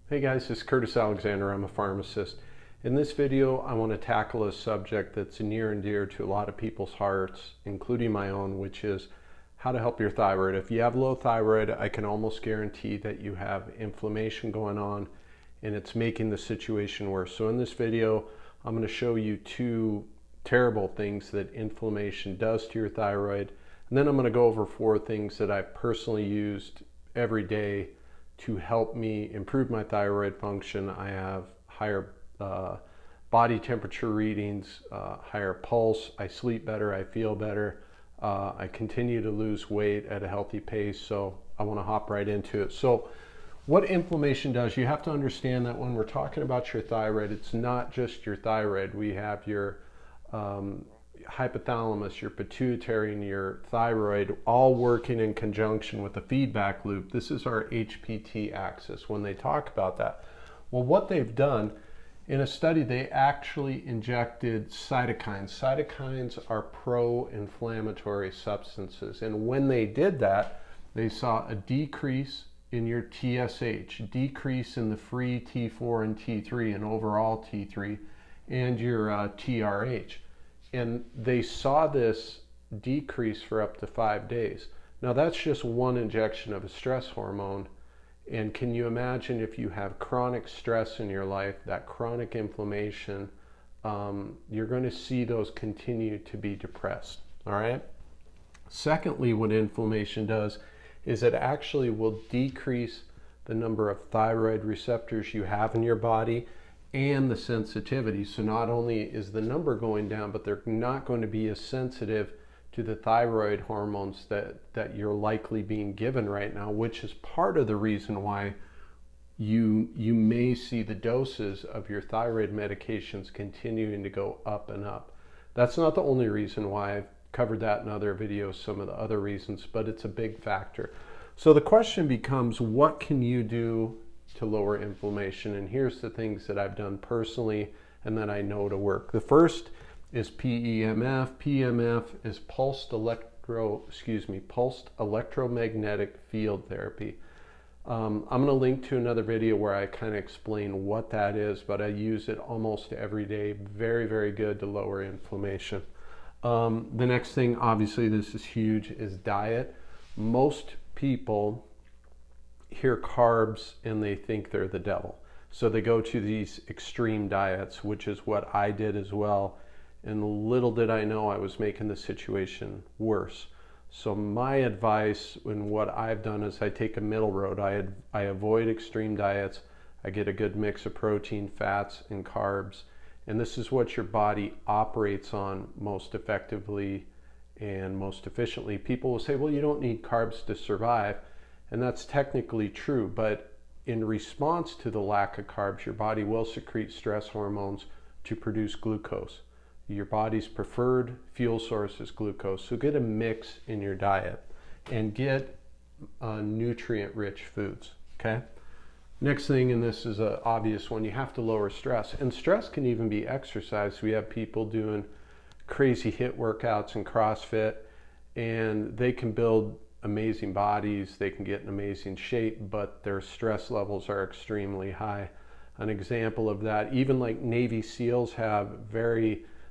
Hey guys, this is Curtis Alexander. I'm a pharmacist. In this video, I want to tackle a subject that's near and dear to a lot of people's hearts, including my own, which is how to help your thyroid. If you have low thyroid, I can almost guarantee that you have inflammation going on and it's making the situation worse. So in this video, I'm going to show you two terrible things that inflammation does to your thyroid. And then I'm going to go over 4 things that I've personally used every day to help me improve my thyroid function. I have higher body temperature readings, higher pulse, I sleep better, I feel better, I continue to lose weight at a healthy pace, so I want to hop right into it. So what inflammation does, you have to understand that when we're talking about your thyroid, it's not just your thyroid. We have your hypothalamus, your pituitary, and your thyroid all working in conjunction with a feedback loop. This is our HPT axis when they talk about that. Well, what they've done in a study, they actually injected cytokines. Cytokines are pro-inflammatory substances, and when they did that, they saw a decrease in your TSH, decrease in the free T4 and T3 and overall T3, and your TRH. And they saw this decrease for up to 5 days. Now that's just one injection of a stress hormone. And can you imagine if you have chronic stress in your life, that chronic inflammation, you're going to see those continue to be depressed, all right? Secondly, what inflammation does is it actually will decrease the number of thyroid receptors you have in your body and the sensitivity. So not only is the number going down, but they're not going to be as sensitive to the thyroid hormones that you're likely being given right now, which is part of the reason why you may see the doses of your thyroid medications continuing to go up and up. That's not the only reason why. I've covered that in other videos, some of the other reasons, but it's a big factor. So the question becomes, what can you do to lower inflammation? And here's the things that I've done personally and that I know to work. The first is PEMF. PEMF is pulsed electromagnetic field therapy. I'm going to link to another video where I kind of explain what that is, but I use it almost every day. Very, very good to lower inflammation. The next thing, obviously this is huge, is diet. Most people hear carbs and they think they're the devil. So they go to these extreme diets, which is what I did as well. And little did I know I was making the situation worse. So my advice and what I've done is I take a middle road. I avoid extreme diets. I get a good mix of protein, fats, and carbs. And this is what your body operates on most effectively and most efficiently. People will say, well, you don't need carbs to survive. And that's technically true, but in response to the lack of carbs, your body will secrete stress hormones to produce glucose. Your body's preferred fuel source is glucose, so get a mix in your diet and get nutrient-rich foods, okay? Next thing, and this is an obvious one, you have to lower stress. And stress can even be exercise. We have people doing crazy HIIT workouts and CrossFit, and they can build amazing bodies, they can get in amazing shape, but their stress levels are extremely high. An example of that, even like Navy SEALs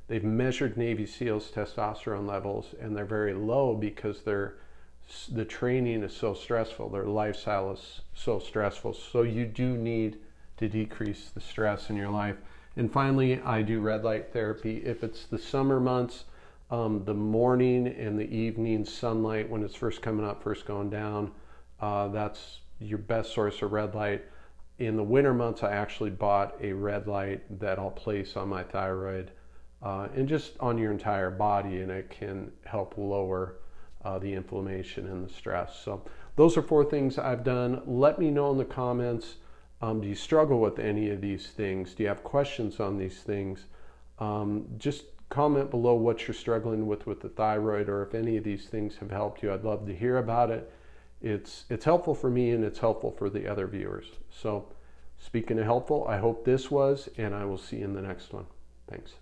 they've measured Navy SEALs testosterone levels and they're very low because the training is so stressful, their lifestyle is so stressful. So you do need to decrease the stress in your life. And finally, I do red light therapy. If it's the summer months, the morning and the evening sunlight when it's first coming up, first going down, that's your best source of red light. In the winter months, I actually bought a red light that I'll place on my thyroid and just on your entire body, and it can help lower the inflammation and the stress. So those are 4 things I've done. Let me know in the comments, do you struggle with any of these things? Do you have questions on these things? Just comment below what you're struggling with the thyroid, or if any of these things have helped you. I'd love to hear about it. It's helpful for me and it's helpful for the other viewers. So speaking of helpful, I hope this was, and I will see you in the next one. Thanks.